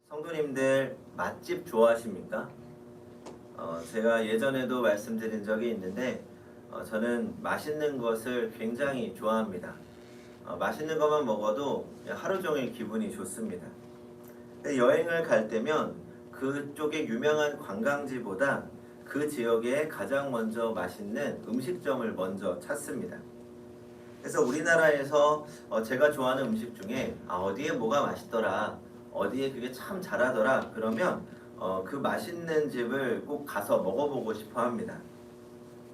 성도님들 맛집 좋아하십니까? 제가 예전에도 말씀드린 적이 있는데 저는 맛있는 것을 굉장히 좋아합니다. 맛있는 것만 먹어도 그냥 하루 종일 기분이 좋습니다. 여행을 갈 때면 그쪽에 유명한 관광지보다 그 지역에 가장 먼저 맛있는 음식점을 먼저 찾습니다. 그래서 우리나라에서 제가 좋아하는 음식 중에 어디에 뭐가 맛있더라, 어디에 그게 참 잘하더라 그러면 그 맛있는 집을 꼭 가서 먹어보고 싶어 합니다.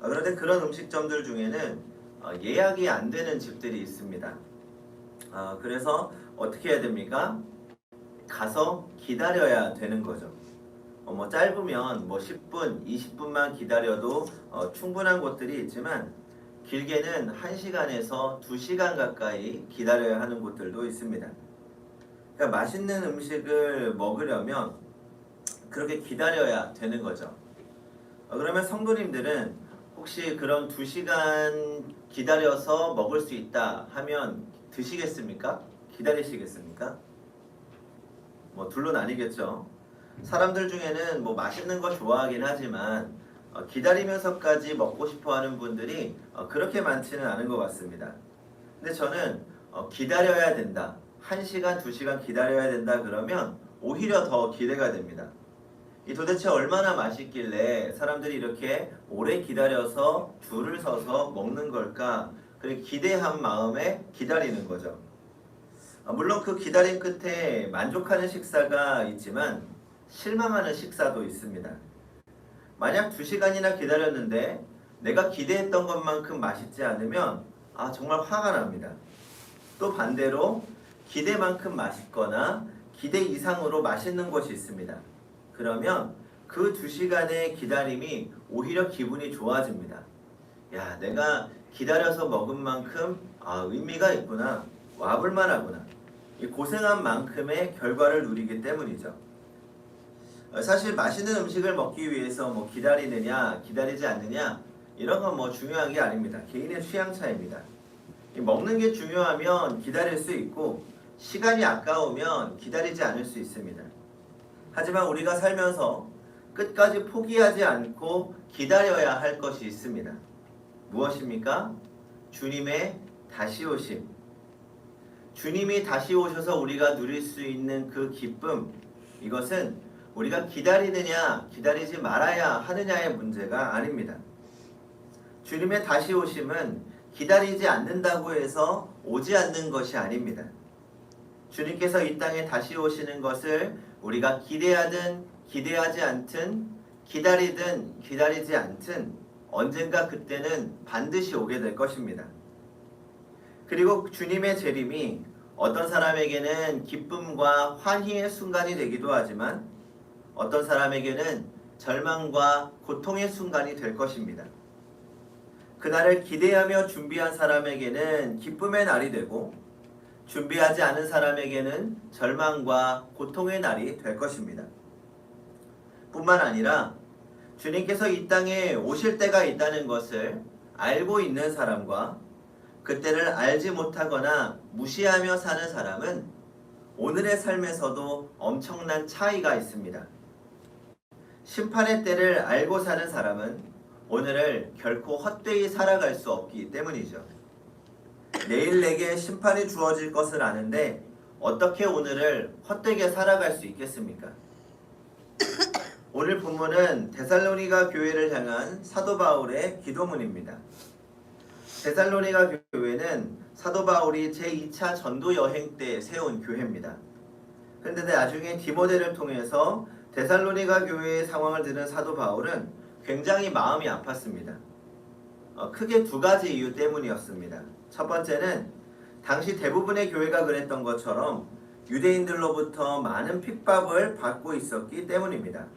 그런데 그런 음식점들 중에는 예약이 안 되는 집들이 있습니다. 그래서 어떻게 해야 됩니까? 가서 기다려야 되는 거죠. 뭐 짧으면 10분, 20분만 기다려도 충분한 곳들이 있지만 길게는 1시간에서 2시간 가까이 기다려야 하는 곳들도 있습니다. 그러니까 맛있는 음식을 먹으려면 그렇게 기다려야 되는 거죠. 그러면 성도님들은 혹시 그런 2시간 기다려서 먹을 수 있다 하면 드시겠습니까? 기다리시겠습니까? 둘로 나뉘겠죠. 사람들 중에는 맛있는 거 좋아하긴 하지만 기다리면서까지 먹고 싶어 하는 분들이 그렇게 많지는 않은 것 같습니다. 근데 저는 기다려야 된다. 1시간, 2시간 기다려야 된다 그러면 오히려 더 기대가 됩니다. 이 도대체 얼마나 맛있길래 사람들이 이렇게 오래 기다려서 줄을 서서 먹는 걸까? 그리고 기대한 마음에 기다리는 거죠. 물론 그 기다림 끝에 만족하는 식사가 있지만 실망하는 식사도 있습니다. 만약 2시간이나 기다렸는데 내가 기대했던 것만큼 맛있지 않으면 정말 화가 납니다. 또 반대로 기대만큼 맛있거나 기대 이상으로 맛있는 것이 있습니다. 그러면 그 2시간의 기다림이 오히려 기분이 좋아집니다. 야, 내가 기다려서 먹은 만큼 의미가 있구나. 와볼만 하구나. 이 고생한 만큼의 결과를 누리기 때문이죠. 사실 맛있는 음식을 먹기 위해서 기다리느냐 기다리지 않느냐 이런 건 중요한 게 아닙니다. 개인의 취향 차이입니다. 먹는 게 중요하면 기다릴 수 있고 시간이 아까우면 기다리지 않을 수 있습니다. 하지만 우리가 살면서 끝까지 포기하지 않고 기다려야 할 것이 있습니다. 무엇입니까? 주님의 다시 오심. 주님이 다시 오셔서 우리가 누릴 수 있는 그 기쁨, 이것은 우리가 기다리느냐 기다리지 말아야 하느냐의 문제가 아닙니다. 주님의 다시 오심은 기다리지 않는다고 해서 오지 않는 것이 아닙니다. 주님께서 이 땅에 다시 오시는 것을 우리가 기대하든 기대하지 않든 기다리든 기다리지 않든 언젠가 그때는 반드시 오게 될 것입니다. 그리고 주님의 재림이 어떤 사람에게는 기쁨과 환희의 순간이 되기도 하지만 어떤 사람에게는 절망과 고통의 순간이 될 것입니다. 그날을 기대하며 준비한 사람에게는 기쁨의 날이 되고 준비하지 않은 사람에게는 절망과 고통의 날이 될 것입니다. 뿐만 아니라 주님께서 이 땅에 오실 때가 있다는 것을 알고 있는 사람과 그때를 알지 못하거나 무시하며 사는 사람은 오늘의 삶에서도 엄청난 차이가 있습니다. 심판의 때를 알고 사는 사람은 오늘을 결코 헛되이 살아갈 수 없기 때문이죠. 내일 내게 심판이 주어질 것을 아는데 어떻게 오늘을 헛되게 살아갈 수 있겠습니까? 오늘 본문은 데살로니가 교회를 향한 사도 바울의 기도문입니다. 데살로니가 교회는 사도 바울이 제2차 전도 여행 때 세운 교회입니다. 그런데 나중에 디모데를 통해서 데살로니가 교회의 상황을 들은 사도 바울은 굉장히 마음이 아팠습니다. 크게 2가지 이유 때문이었습니다. 첫 번째는 당시 대부분의 교회가 그랬던 것처럼 유대인들로부터 많은 핍박을 받고 있었기 때문입니다.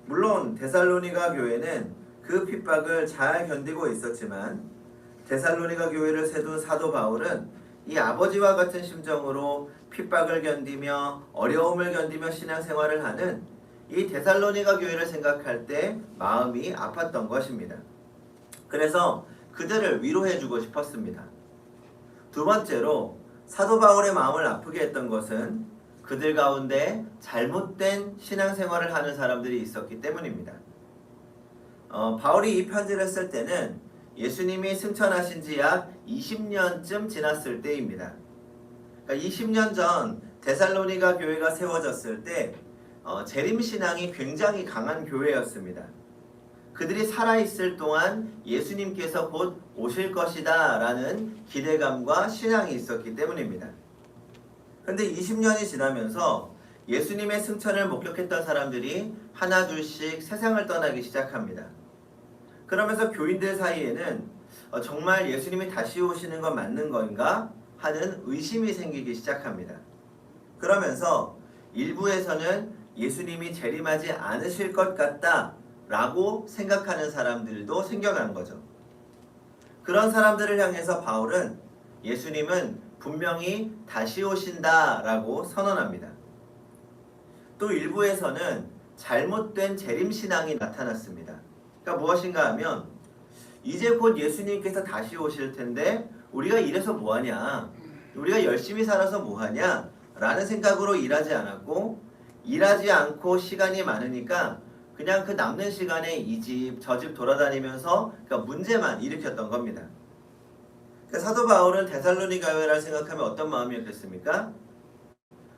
물론 데살로니가 교회는 그 핍박을 잘 견디고 있었지만 데살로니가 교회를 세운 사도 바울은 이 아버지와 같은 심정으로 핍박을 견디며 어려움을 견디며 신앙생활을 하는 이 데살로니가 교회를 생각할 때 마음이 아팠던 것입니다. 그래서 그들을 위로해주고 싶었습니다. 두 번째로 사도 바울의 마음을 아프게 했던 것은 그들 가운데 잘못된 신앙생활을 하는 사람들이 있었기 때문입니다. 바울이 이 편지를 쓸 때는 예수님이 승천하신 지 약 20년쯤 지났을 때입니다. 그러니까 20년 전 데살로니가 교회가 세워졌을 때 재림신앙이 굉장히 강한 교회였습니다. 그들이 살아있을 동안 예수님께서 곧 오실 것이다 라는 기대감과 신앙이 있었기 때문입니다. 근데 20년이 지나면서 예수님의 승천을 목격했던 사람들이 하나 둘씩 세상을 떠나기 시작합니다. 그러면서 교인들 사이에는 정말 예수님이 다시 오시는 건 맞는 건가 하는 의심이 생기기 시작합니다. 그러면서 일부에서는 예수님이 재림하지 않으실 것 같다 라고 생각하는 사람들도 생겨난 거죠. 그런 사람들을 향해서 바울은 예수님은 분명히 다시 오신다 라고 선언합니다. 또 일부에서는 잘못된 재림신앙이 나타났습니다. 그러니까 무엇인가 하면 이제 곧 예수님께서 다시 오실 텐데 우리가 이래서 뭐하냐, 우리가 열심히 살아서 뭐하냐 라는 생각으로 일하지 않았고, 일하지 않고 시간이 많으니까 그냥 그 남는 시간에 이 집 저 집 돌아다니면서 그러니까 문제만 일으켰던 겁니다. 그러니까 사도 바울은 데살로니가 교회를 생각하면 어떤 마음이었겠습니까?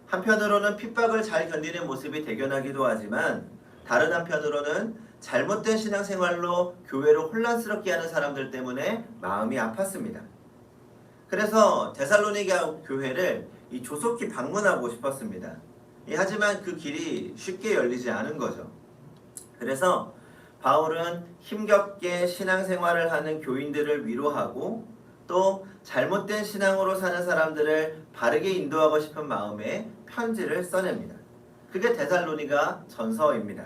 한편으로는 핍박을 잘 견디는 모습이 대견하기도 하지만 다른 한편으로는 잘못된 신앙생활로 교회를 혼란스럽게 하는 사람들 때문에 마음이 아팠습니다. 그래서 데살로니가 교회를 조속히 방문하고 싶었습니다. 하지만 그 길이 쉽게 열리지 않은 거죠. 그래서 바울은 힘겹게 신앙생활을 하는 교인들을 위로하고 또 잘못된 신앙으로 사는 사람들을 바르게 인도하고 싶은 마음에 편지를 써냅니다. 그게 데살로니가 전서입니다.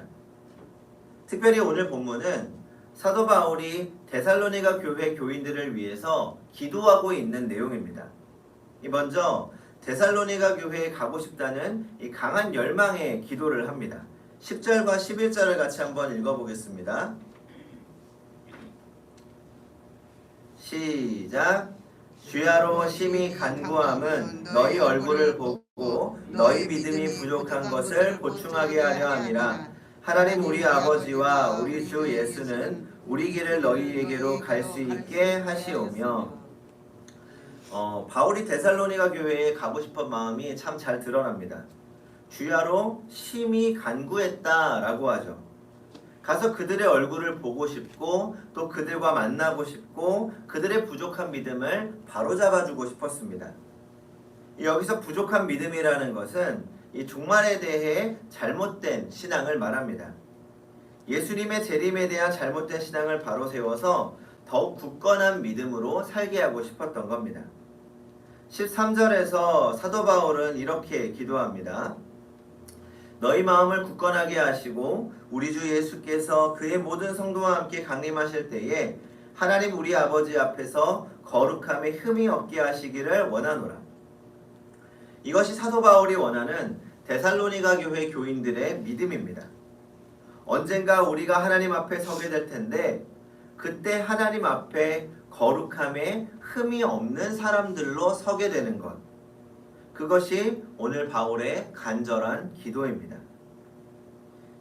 특별히 오늘 본문은 사도 바울이 데살로니가 교회 교인들을 위해서 기도하고 있는 내용입니다. 먼저 데살로니가 교회에 가고 싶다는 이 강한 열망의 기도를 합니다. 10절과 11절을 같이 한번 읽어보겠습니다. 시작. 주야로 심히 간구함은 너희 얼굴을 보고 너희 믿음이 부족한 것을 보충하게 하려 함이라. 하나님 우리 아버지와 우리 주 예수는 우리 길을 너희에게로 갈 수 있게 하시오며. 바울이 데살로니가 교회에 가고 싶은 마음이 참 잘 드러납니다. 주야로 심히 간구했다라고 하죠. 가서 그들의 얼굴을 보고 싶고 또 그들과 만나고 싶고 그들의 부족한 믿음을 바로잡아주고 싶었습니다. 여기서 부족한 믿음이라는 것은 이 종말에 대해 잘못된 신앙을 말합니다. 예수님의 재림에 대한 잘못된 신앙을 바로 세워서 더욱 굳건한 믿음으로 살게 하고 싶었던 겁니다. 13절에서 사도 바울은 이렇게 기도합니다. 너희 마음을 굳건하게 하시고 우리 주 예수께서 그의 모든 성도와 함께 강림하실 때에 하나님 우리 아버지 앞에서 거룩함에 흠이 없게 하시기를 원하노라. 이것이 사도 바울이 원하는 데살로니가 교회 교인들의 믿음입니다. 언젠가 우리가 하나님 앞에 서게 될 텐데 그때 하나님 앞에 거룩함에 흠이 없는 사람들로 서게 되는 것, 그것이 오늘 바울의 간절한 기도입니다.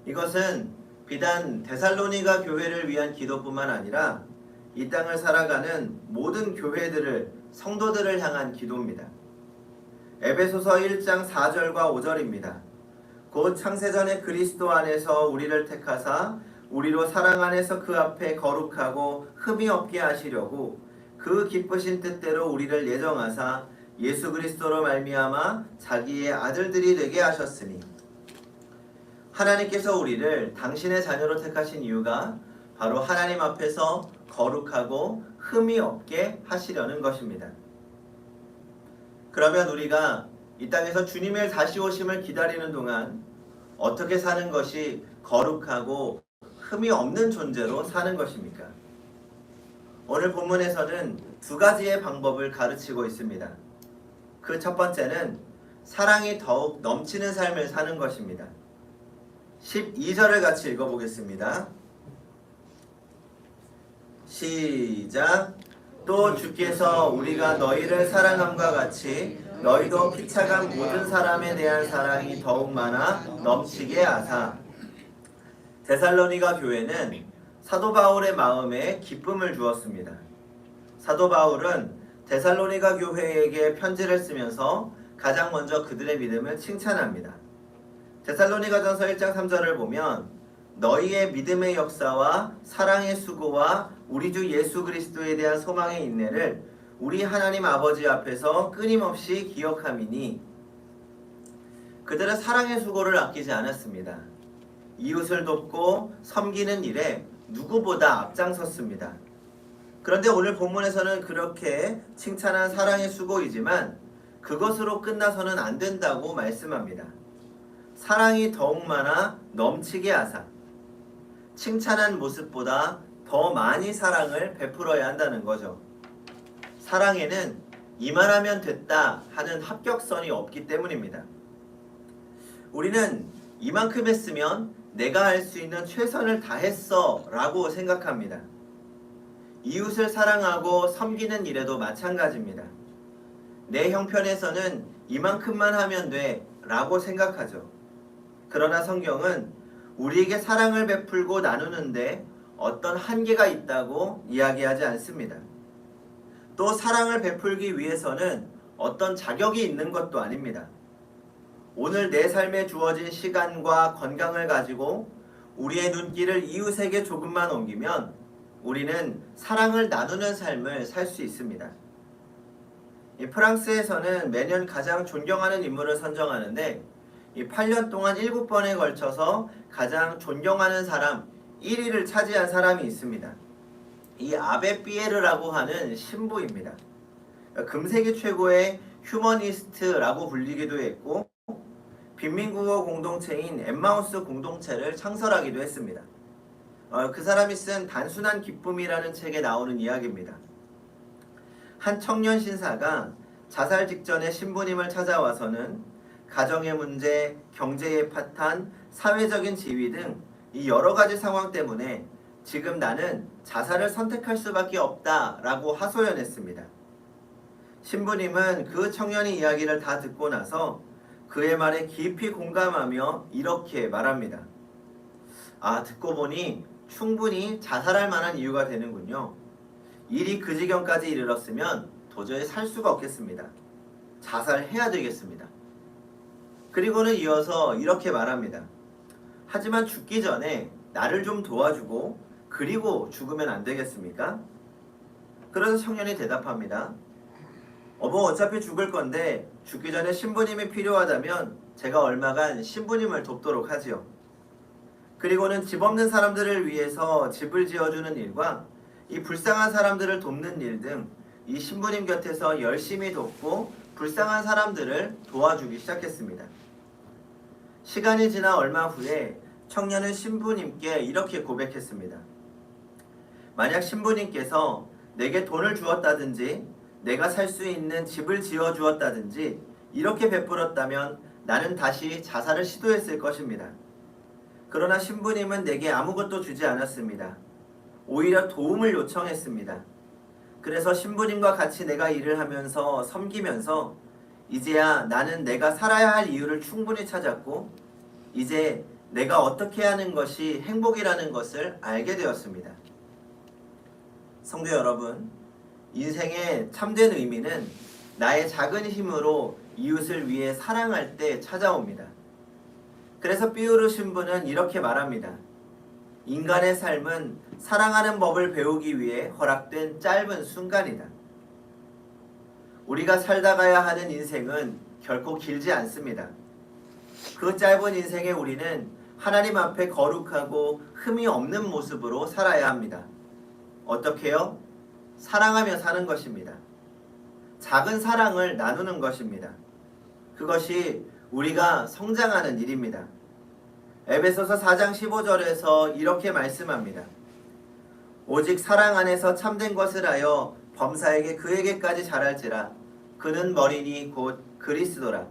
이것은 비단 데살로니가 교회를 위한 기도뿐만 아니라 이 땅을 살아가는 모든 교회들을, 성도들을 향한 기도입니다. 에베소서 1장 4절과 5절입니다. 곧 창세전에 그리스도 안에서 우리를 택하사 우리로 사랑 안에서 그 앞에 거룩하고 흠이 없게 하시려고 그 기쁘신 뜻대로 우리를 예정하사 예수 그리스도로 말미암아 자기의 아들들이 되게 하셨으니. 하나님께서 우리를 당신의 자녀로 택하신 이유가 바로 하나님 앞에서 거룩하고 흠이 없게 하시려는 것입니다. 그러면 우리가 이 땅에서 주님의 다시 오심을 기다리는 동안 어떻게 사는 것이 거룩하고 흠이 없는 존재로 사는 것입니까? 오늘 본문에서는 두 가지의 방법을 가르치고 있습니다. 그 첫 번째는 사랑이 더욱 넘치는 삶을 사는 것입니다. 12절을 같이 읽어보겠습니다. 시작. 또 주께서 우리가 너희를 사랑함과 같이 너희도 피차간 모든 사람에 대한 사랑이 더욱 많아 넘치게 하사. 데살로니가 교회는 사도 바울의 마음에 기쁨을 주었습니다. 사도 바울은 데살로니가 교회에게 편지를 쓰면서 가장 먼저 그들의 믿음을 칭찬합니다. 데살로니가전서 1장 3절을 보면 너희의 믿음의 역사와 사랑의 수고와 우리 주 예수 그리스도에 대한 소망의 인내를 우리 하나님 아버지 앞에서 끊임없이 기억함이니. 그들은 사랑의 수고를 아끼지 않았습니다. 이웃을 돕고 섬기는 일에 누구보다 앞장섰습니다. 그런데 오늘 본문에서는 그렇게 칭찬한 사랑의 수고이지만 그것으로 끝나서는 안 된다고 말씀합니다. 사랑이 더욱 많아 넘치게 하사. 칭찬한 모습보다 더 많이 사랑을 베풀어야 한다는 거죠. 사랑에는 이만하면 됐다 하는 합격선이 없기 때문입니다. 우리는 이만큼 했으면 내가 할 수 있는 최선을 다했어 라고 생각합니다. 이웃을 사랑하고 섬기는 일에도 마찬가지입니다. 내 형편에서는 이만큼만 하면 돼 라고 생각하죠. 그러나 성경은 우리에게 사랑을 베풀고 나누는데 어떤 한계가 있다고 이야기하지 않습니다. 또 사랑을 베풀기 위해서는 어떤 자격이 있는 것도 아닙니다. 오늘 내 삶에 주어진 시간과 건강을 가지고 우리의 눈길을 이웃에게 조금만 옮기면 우리는 사랑을 나누는 삶을 살 수 있습니다. 프랑스에서는 매년 가장 존경하는 인물을 선정하는데 이 8년 동안 7번에 걸쳐서 가장 존경하는 사람 1위를 차지한 사람이 있습니다. 이 아베 피에르라고 하는 신부입니다. 금세기 최고의 휴머니스트라고 불리기도 했고 빈민국어 공동체인 엠마우스 공동체를 창설하기도 했습니다. 그 사람이 쓴 단순한 기쁨이라는 책에 나오는 이야기입니다. 한 청년 신사가 자살 직전에 신부님을 찾아와서는 가정의 문제, 경제의 파탄, 사회적인 지위 등 이 여러 가지 상황 때문에 지금 나는 자살을 선택할 수밖에 없다라고 하소연했습니다. 신부님은 그 청년의 이야기를 다 듣고 나서 그의 말에 깊이 공감하며 이렇게 말합니다. 듣고 보니 충분히 자살할 만한 이유가 되는군요. 일이 그 지경까지 이르렀으면 도저히 살 수가 없겠습니다. 자살해야 되겠습니다. 그리고는 이어서 이렇게 말합니다. 하지만 죽기 전에 나를 좀 도와주고 그리고 죽으면 안 되겠습니까? 그래서 청년이 대답합니다. 뭐 어차피 죽을 건데 죽기 전에 신부님이 필요하다면 제가 얼마간 신부님을 돕도록 하지요. 그리고는 집 없는 사람들을 위해서 집을 지어주는 일과 이 불쌍한 사람들을 돕는 일 등 이 신부님 곁에서 열심히 돕고 불쌍한 사람들을 도와주기 시작했습니다. 시간이 지나 얼마 후에 청년은 신부님께 이렇게 고백했습니다. 만약 신부님께서 내게 돈을 주었다든지 내가 살 수 있는 집을 지어 주었다든지 이렇게 베풀었다면 나는 다시 자살을 시도했을 것입니다. 그러나 신부님은 내게 아무것도 주지 않았습니다. 오히려 도움을 요청했습니다. 그래서 신부님과 같이 내가 일을 하면서 섬기면서 이제야 나는 내가 살아야 할 이유를 충분히 찾았고 이제 내가 어떻게 하는 것이 행복이라는 것을 알게 되었습니다. 성도 여러분, 인생의 참된 의미는 나의 작은 힘으로 이웃을 위해 사랑할 때 찾아옵니다. 그래서 삐우르 신부는 이렇게 말합니다. 인간의 삶은 사랑하는 법을 배우기 위해 허락된 짧은 순간이다. 우리가 살다 가야 하는 인생은 결코 길지 않습니다. 그 짧은 인생에 우리는 하나님 앞에 거룩하고 흠이 없는 모습으로 살아야 합니다. 어떻게요? 사랑하며 사는 것입니다. 작은 사랑을 나누는 것입니다. 그것이 우리가 성장하는 일입니다. 에베소서 4장 15절에서 이렇게 말씀합니다. 오직 사랑 안에서 참된 것을 하여 범사에게 그에게까지 자랄지라. 그는 머리니 곧 그리스도라.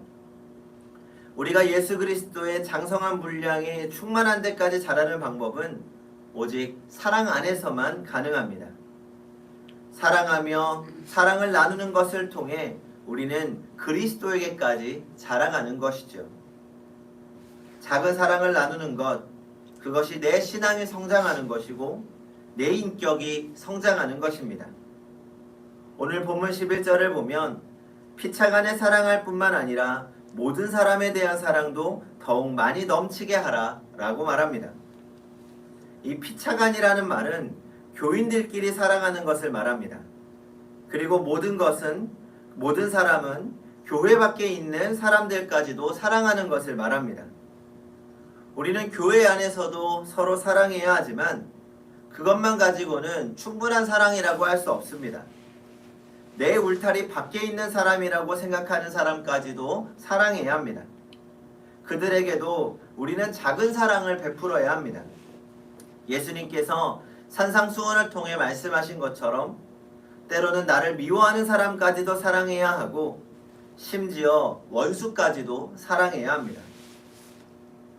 우리가 예수 그리스도의 장성한 분량에 충만한 데까지 자라는 방법은 오직 사랑 안에서만 가능합니다. 사랑하며 사랑을 나누는 것을 통해 우리는 그리스도에게까지 자라가는 것이죠. 작은 사랑을 나누는 것, 그것이 내 신앙이 성장하는 것이고 내 인격이 성장하는 것입니다. 오늘 본문 11절을 보면 피차간에 사랑할 뿐만 아니라 모든 사람에 대한 사랑도 더욱 많이 넘치게 하라 라고 말합니다. 이 피차간이라는 말은 교인들끼리 사랑하는 것을 말합니다. 그리고 모든 사람은 교회 밖에 있는 사람들까지도 사랑하는 것을 말합니다. 우리는 교회 안에서도 서로 사랑해야 하지만 그것만 가지고는 충분한 사랑이라고 할 수 없습니다. 내 울타리 밖에 있는 사람이라고 생각하는 사람까지도 사랑해야 합니다. 그들에게도 우리는 작은 사랑을 베풀어야 합니다. 예수님께서 산상수훈을 통해 말씀하신 것처럼 때로는 나를 미워하는 사람까지도 사랑해야 하고 심지어 원수까지도 사랑해야 합니다.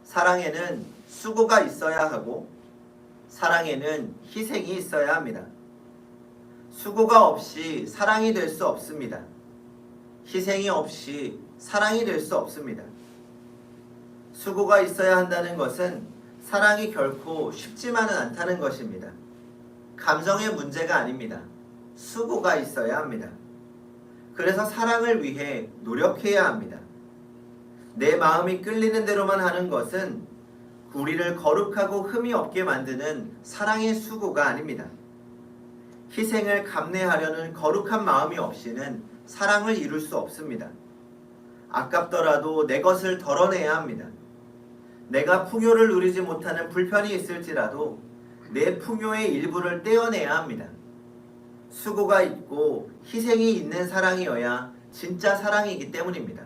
사랑에는 수고가 있어야 하고 사랑에는 희생이 있어야 합니다. 수고가 없이 사랑이 될 수 없습니다. 희생이 없이 사랑이 될 수 없습니다. 수고가 있어야 한다는 것은 사랑이 결코 쉽지만은 않다는 것입니다. 감정의 문제가 아닙니다. 수고가 있어야 합니다. 그래서 사랑을 위해 노력해야 합니다. 내 마음이 끌리는 대로만 하는 것은 우리를 거룩하고 흠이 없게 만드는 사랑의 수고가 아닙니다. 희생을 감내하려는 거룩한 마음이 없이는 사랑을 이룰 수 없습니다. 아깝더라도 내 것을 덜어내야 합니다. 내가 풍요를 누리지 못하는 불편이 있을지라도 내 풍요의 일부를 떼어내야 합니다. 수고가 있고 희생이 있는 사랑이어야 진짜 사랑이기 때문입니다.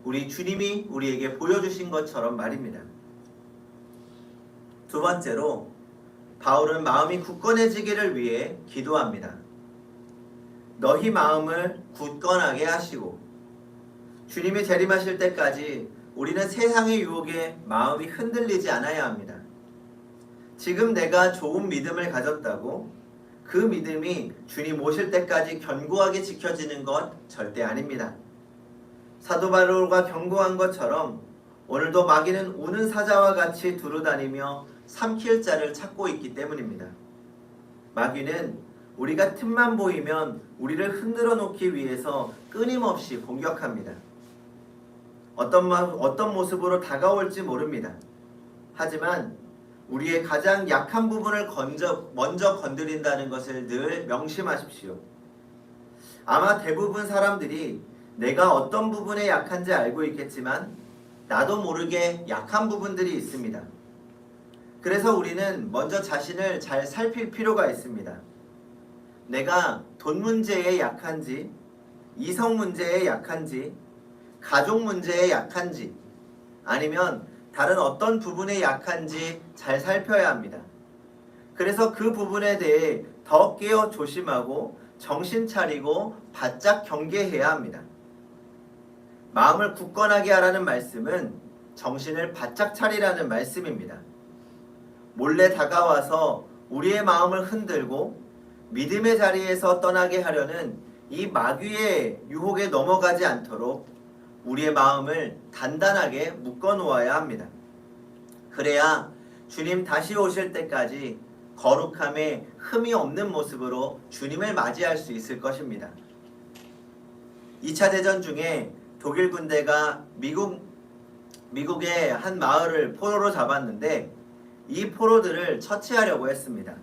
우리 주님이 우리에게 보여주신 것처럼 말입니다. 두 번째로 바울은 마음이 굳건해지기를 위해 기도합니다. 너희 마음을 굳건하게 하시고 주님이 재림하실 때까지 우리는 세상의 유혹에 마음이 흔들리지 않아야 합니다. 지금 내가 좋은 믿음을 가졌다고 그 믿음이 주님 오실 때까지 견고하게 지켜지는 것 절대 아닙니다. 사도 바울과 경고한 것처럼 오늘도 마귀는 우는 사자와 같이 두루다니며 삼킬 자를 찾고 있기 때문입니다. 마귀는 우리가 틈만 보이면 우리를 흔들어 놓기 위해서 끊임없이 공격합니다. 어떤 모습으로 다가올지 모릅니다. 하지만 우리의 가장 약한 부분을 먼저 건드린다는 것을 늘 명심하십시오. 아마 대부분 사람들이 내가 어떤 부분에 약한지 알고 있겠지만 나도 모르게 약한 부분들이 있습니다. 그래서 우리는 먼저 자신을 잘 살필 필요가 있습니다. 내가 돈 문제에 약한지, 이성 문제에 약한지, 가족 문제에 약한지, 아니면 다른 어떤 부분에 약한지 잘 살펴야 합니다. 그래서 그 부분에 대해 더 깨어 조심하고 정신 차리고 바짝 경계해야 합니다. 마음을 굳건하게 하라는 말씀은 정신을 바짝 차리라는 말씀입니다. 몰래 다가와서 우리의 마음을 흔들고 믿음의 자리에서 떠나게 하려는 이 마귀의 유혹에 넘어가지 않도록 우리의 마음을 단단하게 묶어 놓아야 합니다. 그래야 주님 다시 오실 때까지 거룩함에 흠이 없는 모습으로 주님을 맞이할 수 있을 것입니다. 2차 대전 중에 독일 군대가 미국의 한 마을을 포로로 잡았는데 이 포로들을 처치하려고 했습니다.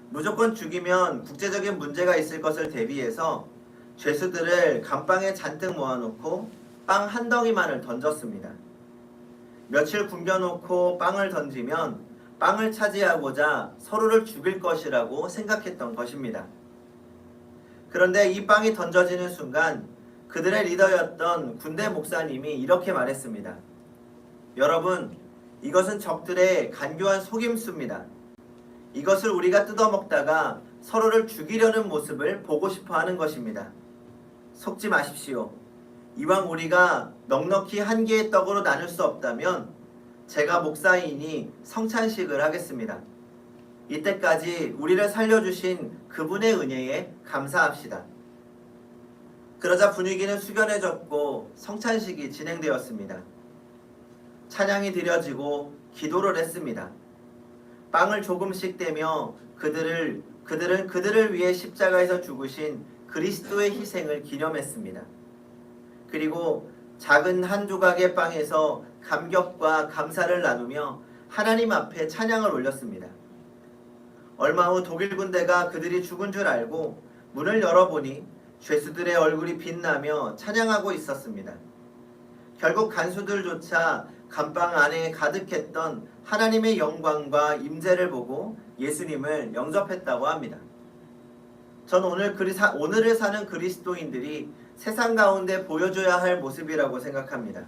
무조건 죽이면 국제적인 문제가 있을 것을 대비해서 죄수들을 감방에 잔뜩 모아놓고 빵 한 덩이만을 던졌습니다. 며칠 굶겨놓고 빵을 던지면 빵을 차지하고자 서로를 죽일 것이라고 생각했던 것입니다. 그런데 이 빵이 던져지는 순간 그들의 리더였던 군대 목사님이 이렇게 말했습니다. 여러분, 이것은 적들의 간교한 속임수입니다. 이것을 우리가 뜯어먹다가 서로를 죽이려는 모습을 보고 싶어 하는 것입니다. 속지 마십시오. 이왕 우리가 넉넉히 한 개의 떡으로 나눌 수 없다면 제가 목사이니 성찬식을 하겠습니다. 이때까지 우리를 살려주신 그분의 은혜에 감사합시다. 그러자 분위기는 숙연해졌고 성찬식이 진행되었습니다. 찬양이 드려지고 기도를 했습니다. 빵을 조금씩 떼며 그들은 그들을 위해 십자가에서 죽으신 그리스도의 희생을 기념했습니다. 그리고 작은 한 조각의 빵에서 감격과 감사를 나누며 하나님 앞에 찬양을 올렸습니다. 얼마 후 독일 군대가 그들이 죽은 줄 알고 문을 열어보니 죄수들의 얼굴이 빛나며 찬양하고 있었습니다. 결국 간수들조차 감방 안에 가득했던 하나님의 영광과 임재를 보고 예수님을 영접했다고 합니다. 전 오늘을 사는 그리스도인들이 세상 가운데 보여줘야 할 모습이라고 생각합니다.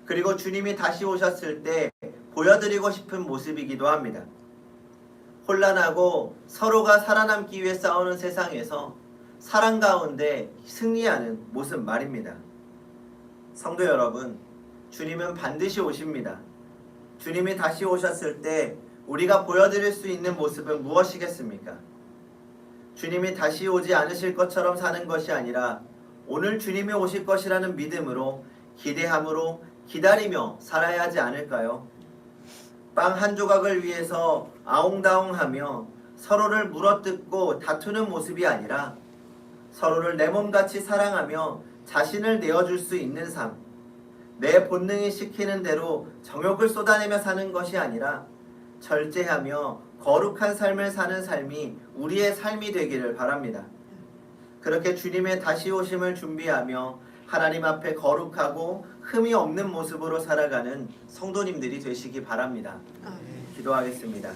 그리고 주님이 다시 오셨을 때 보여드리고 싶은 모습이기도 합니다. 혼란하고 서로가 살아남기 위해 싸우는 세상에서 사랑 가운데 승리하는 모습 말입니다. 성도 여러분, 주님은 반드시 오십니다. 주님이 다시 오셨을 때 우리가 보여드릴 수 있는 모습은 무엇이겠습니까? 주님이 다시 오지 않으실 것처럼 사는 것이 아니라 오늘 주님이 오실 것이라는 믿음으로 기대함으로 기다리며 살아야 하지 않을까요? 빵 한 조각을 위해서 아웅다웅하며 서로를 물어뜯고 다투는 모습이 아니라 서로를 내 몸같이 사랑하며 자신을 내어줄 수 있는 삶, 내 본능이 시키는 대로 정욕을 쏟아내며 사는 것이 아니라 절제하며 거룩한 삶을 사는 삶이 우리의 삶이 되기를 바랍니다. 그렇게 주님의 다시 오심을 준비하며 하나님 앞에 거룩하고 흠이 없는 모습으로 살아가는 성도님들이 되시기 바랍니다. 기도하겠습니다.